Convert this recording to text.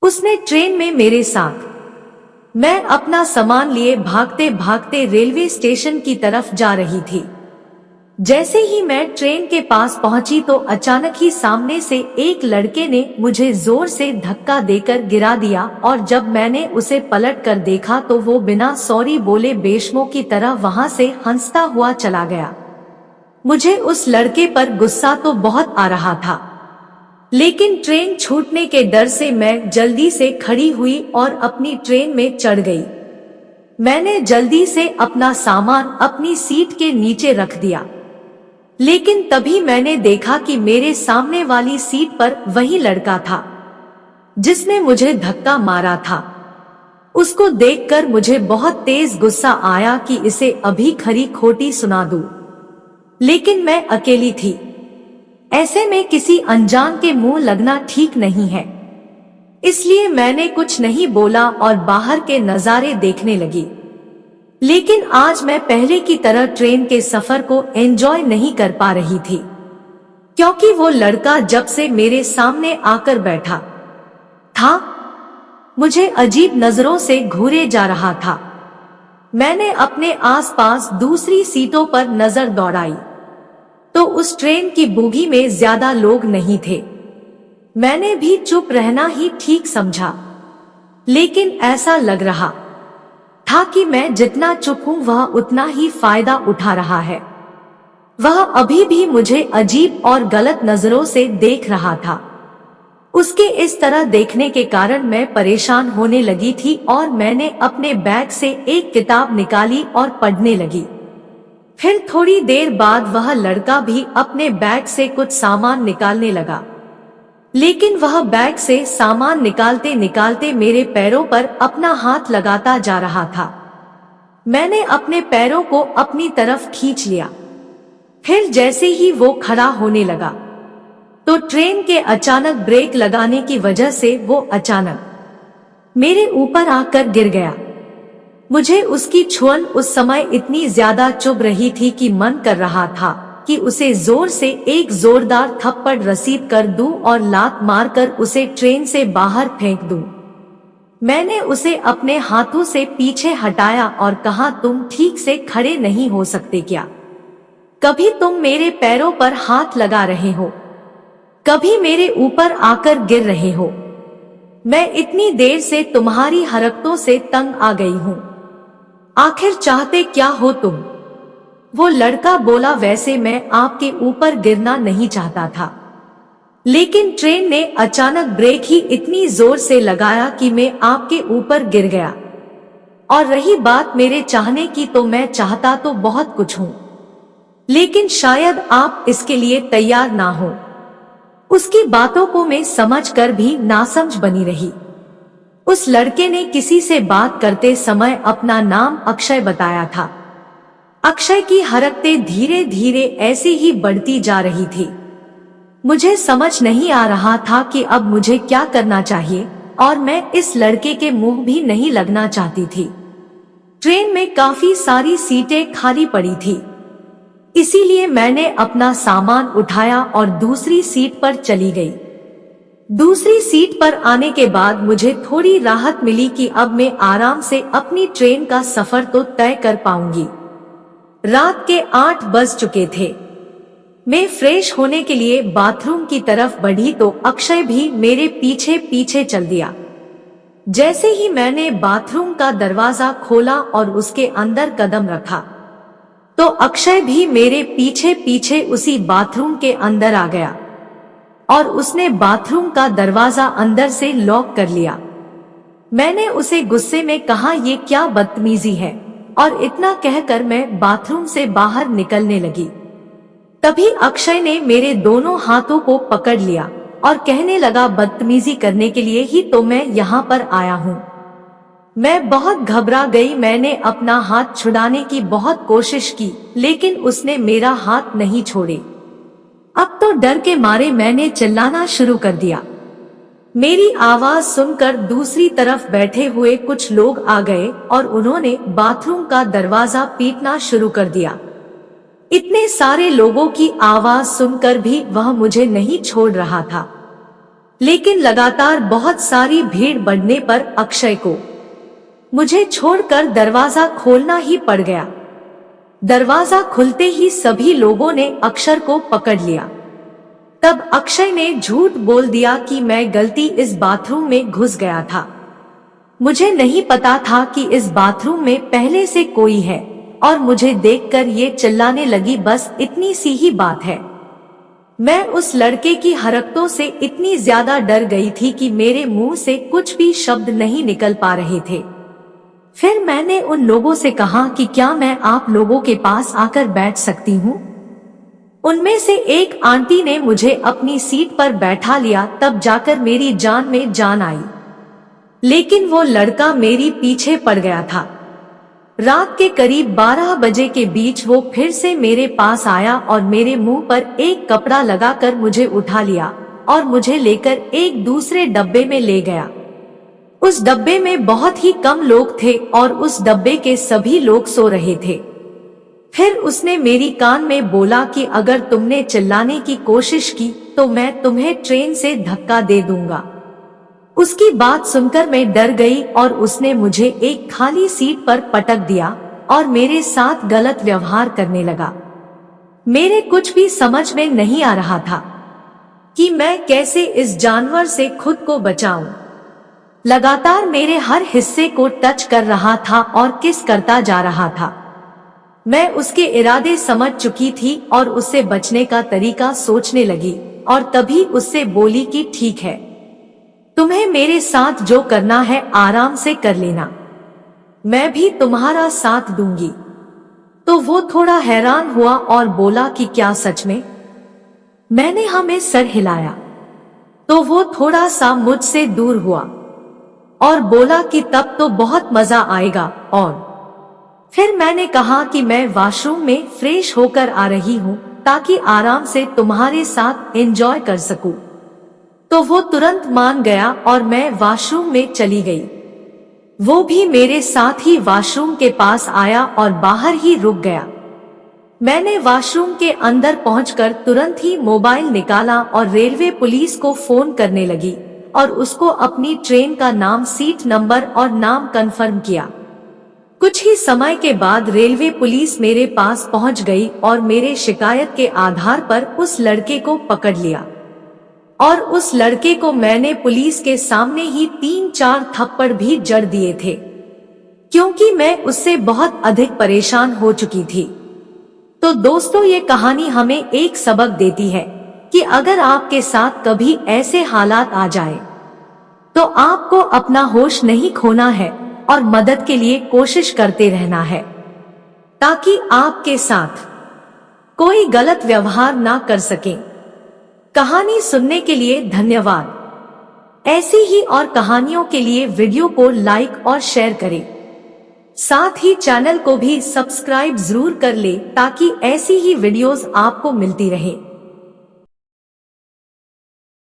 उसने ट्रेन में मेरे साथ। मैं अपना सामान लिए भागते भागते रेलवे स्टेशन की तरफ जा रही थी। जैसे ही मैं ट्रेन के पास पहुंची तो अचानक ही सामने से एक लड़के ने मुझे जोर से धक्का देकर गिरा दिया और जब मैंने उसे पलट कर देखा तो वो बिना सॉरी बोले बेशर्मों की तरह वहां से हंसता हुआ चला गया। मुझे उस लड़के पर गुस्सा तो बहुत आ रहा था, लेकिन ट्रेन छूटने के डर से मैं जल्दी से खड़ी हुई और अपनी ट्रेन में चढ़ गई। मैंने जल्दी से अपना सामान अपनी सीट के नीचे रख दिया, लेकिन तभी मैंने देखा कि मेरे सामने वाली सीट पर वही लड़का था जिसने मुझे धक्का मारा था। उसको देखकर मुझे बहुत तेज गुस्सा आया कि इसे अभी खरी खोटी सुना दूं, लेकिन मैं अकेली थी। ऐसे में किसी अनजान के मुंह लगना ठीक नहीं है, इसलिए मैंने कुछ नहीं बोला और बाहर के नजारे देखने लगी। लेकिन आज मैं पहले की तरह ट्रेन के सफर को एंजॉय नहीं कर पा रही थी, क्योंकि वो लड़का जब से मेरे सामने आकर बैठा था मुझे अजीब नजरों से घूरे जा रहा था। मैंने अपने आसपास दूसरी सीटों पर नजर दौड़ाई तो उस ट्रेन की बोगी में ज्यादा लोग नहीं थे। मैंने भी चुप रहना ही ठीक समझा, लेकिन ऐसा लग रहा था कि मैं जितना चुप हूं वह उतना ही फायदा उठा रहा है। वह अभी भी मुझे अजीब और गलत नजरों से देख रहा था। उसके इस तरह देखने के कारण मैं परेशान होने लगी थी और मैंने अपने बैग से एक किताब निकाली और पढ़ने लगी। फिर थोड़ी देर बाद वह लड़का भी अपने बैग से कुछ सामान निकालने लगा, लेकिन वह बैग से सामान निकालते निकालते मेरे पैरों पर अपना हाथ लगाता जा रहा था। मैंने अपने पैरों को अपनी तरफ खींच लिया। फिर जैसे ही वो खड़ा होने लगा तो ट्रेन के अचानक ब्रेक लगाने की वजह से वो अचानक मेरे ऊपर आकर गिर गया। मुझे उसकी छुअन उस समय इतनी ज्यादा चुभ रही थी कि मन कर रहा था कि उसे जोर से एक जोरदार थप्पड़ रसीद कर दूं और लात मारकर उसे ट्रेन से बाहर फेंक दूं। मैंने उसे अपने हाथों से पीछे हटाया और कहा, तुम ठीक से खड़े नहीं हो सकते क्या? कभी तुम मेरे पैरों पर हाथ लगा रहे हो, कभी मेरे ऊपर आकर गिर रहे हो। मैं इतनी देर से तुम्हारी हरकतों से तंग आ गई हूँ। आखिर चाहते क्या हो तुम? वो लड़का बोला, वैसे मैं आपके ऊपर गिरना नहीं चाहता था, लेकिन ट्रेन ने अचानक ब्रेक ही इतनी जोर से लगाया कि मैं आपके ऊपर गिर गया। और रही बात मेरे चाहने की, तो मैं चाहता तो बहुत कुछ हूँ, लेकिन शायद आप इसके लिए तैयार ना हो। उसकी बातों को मैं समझकर भी नासमझ बनी रही। उस लड़के ने किसी से बात करते समय अपना नाम अक्षय बताया था। अक्षय की हरकतें धीरे धीरे ऐसे ही बढ़ती जा रही थी। मुझे समझ नहीं आ रहा था कि अब मुझे क्या करना चाहिए, और मैं इस लड़के के मुंह भी नहीं लगना चाहती थी। ट्रेन में काफी सारी सीटें खाली पड़ी थी, इसीलिए मैंने अपना सामान उठाया और दूसरी सीट पर चली गई। दूसरी सीट पर आने के बाद मुझे थोड़ी राहत मिली कि अब मैं आराम से अपनी ट्रेन का सफर तो तय कर पाऊंगी। रात के 8 बज चुके थे। मैं फ्रेश होने के लिए बाथरूम की तरफ बढ़ी तो अक्षय भी मेरे पीछे पीछे चल दिया। जैसे ही मैंने बाथरूम का दरवाजा खोला और उसके अंदर कदम रखा तो अक्षय भी मेरे पीछे पीछे उसी बाथरूम के अंदर आ गया और उसने बाथरूम का दरवाजा अंदर से लॉक कर लिया। मैंने उसे गुस्से में कहा, ये क्या बदतमीजी है, और इतना कहकर मैं बाथरूम से बाहर निकलने लगी। तभी अक्षय ने मेरे दोनों हाथों को पकड़ लिया और कहने लगा, बदतमीजी करने के लिए ही तो मैं यहाँ पर आया हूँ। मैं बहुत घबरा गई। मैंने अपना हाथ छुड़ाने की बहुत कोशिश की, लेकिन उसने मेरा हाथ नहीं छोड़े। अब तो डर के मारे मैंने चिल्लाना शुरू कर दिया। मेरी आवाज सुनकर दूसरी तरफ बैठे हुए कुछ लोग आ गए और उन्होंने बाथरूम का दरवाजा पीटना शुरू कर दिया। इतने सारे लोगों की आवाज सुनकर भी वह मुझे नहीं छोड़ रहा था, लेकिन लगातार बहुत सारी भीड़ बढ़ने पर अक्षय को मुझे छोड़कर दरवाजा खोलना ही पड़ गया। दरवाजा खुलते ही सभी लोगों ने अक्षर को पकड़ लिया। तब अक्षय ने झूठ बोल दिया कि मैं गलती इस बाथरूम में घुस गया था। मुझे नहीं पता था कि इस बाथरूम में पहले से कोई है और मुझे देखकर ये चिल्लाने लगी, बस इतनी सी ही बात है। मैं उस लड़के की हरकतों से इतनी ज्यादा डर गई थी कि मेरे मुंह से कुछ भी शब्द नहीं निकल पा रहे थे। फिर मैंने उन लोगों से कहा कि क्या मैं आप लोगों के पास आकर बैठ सकती हूँ। उनमें से एक आंटी ने मुझे अपनी सीट पर बैठा लिया। तब जाकर मेरी जान में जान आई, लेकिन वो लड़का मेरी पीछे पड़ गया था। रात के करीब 12 बजे के बीच वो फिर से मेरे पास आया और मेरे मुंह पर एक कपड़ा लगाकर मुझे उठा लिया और मुझे लेकर एक दूसरे डब्बे में ले गया। उस डब्बे में बहुत ही कम लोग थे और उस डब्बे के सभी लोग सो रहे थे। फिर उसने मेरी कान में बोला कि अगर तुमने चिल्लाने की कोशिश की तो मैं तुम्हें ट्रेन से धक्का दे दूंगा। उसकी बात सुनकर मैं डर गई और उसने मुझे एक खाली सीट पर पटक दिया और मेरे साथ गलत व्यवहार करने लगा। मेरे कुछ भी समझ में नहीं आ रहा था कि मैं कैसे इस जानवर से खुद को बचाऊं। लगातार मेरे हर हिस्से को टच कर रहा था और किस करता जा रहा था। मैं उसके इरादे समझ चुकी थी और उससे बचने का तरीका सोचने लगी और तभी उससे बोली कि ठीक है, तुम्हें मेरे साथ जो करना है आराम से कर लेना, मैं भी तुम्हारा साथ दूंगी। तो वो थोड़ा हैरान हुआ और बोला कि क्या सच में? मैंने हमें सर हिलाया तो वो थोड़ा सा मुझसे दूर हुआ और बोला कि तब तो बहुत मजा आएगा। और फिर मैंने कहा कि मैं वॉशरूम में फ्रेश होकर आ रही हूँ ताकि आराम से तुम्हारे साथ एंजॉय कर सकूं। तो वो तुरंत मान गया और मैं वॉशरूम में चली गई। वो भी मेरे साथ ही वॉशरूम के पास आया और बाहर ही रुक गया। मैंने वॉशरूम के अंदर पहुंचकर तुरंत ही मोबाइल निकाला और रेलवे पुलिस को फोन करने लगी और उसको अपनी ट्रेन का नाम, सीट नंबर और नाम कंफर्म किया। कुछ ही समय के बाद रेलवे पुलिस मेरे पास पहुंच गई और मेरे शिकायत के आधार पर उस लड़के को पकड़ लिया और उस लड़के को मैंने पुलिस के सामने ही 3-4 थप्पड़ भी जड़ दिए थे, क्योंकि मैं उससे बहुत अधिक परेशान हो चुकी थी। तो दोस्तों, ये कहानी हमें एक सबक देती है कि अगर आपके साथ कभी ऐसे हालात आ जाए तो आपको अपना होश नहीं खोना है और मदद के लिए कोशिश करते रहना है ताकि आपके साथ कोई गलत व्यवहार ना कर सके। कहानी सुनने के लिए धन्यवाद। ऐसी ही और कहानियों के लिए वीडियो को लाइक और शेयर करें। साथ ही चैनल को भी सब्सक्राइब जरूर कर ले ताकि ऐसी ही वीडियोस आपको मिलती रहे।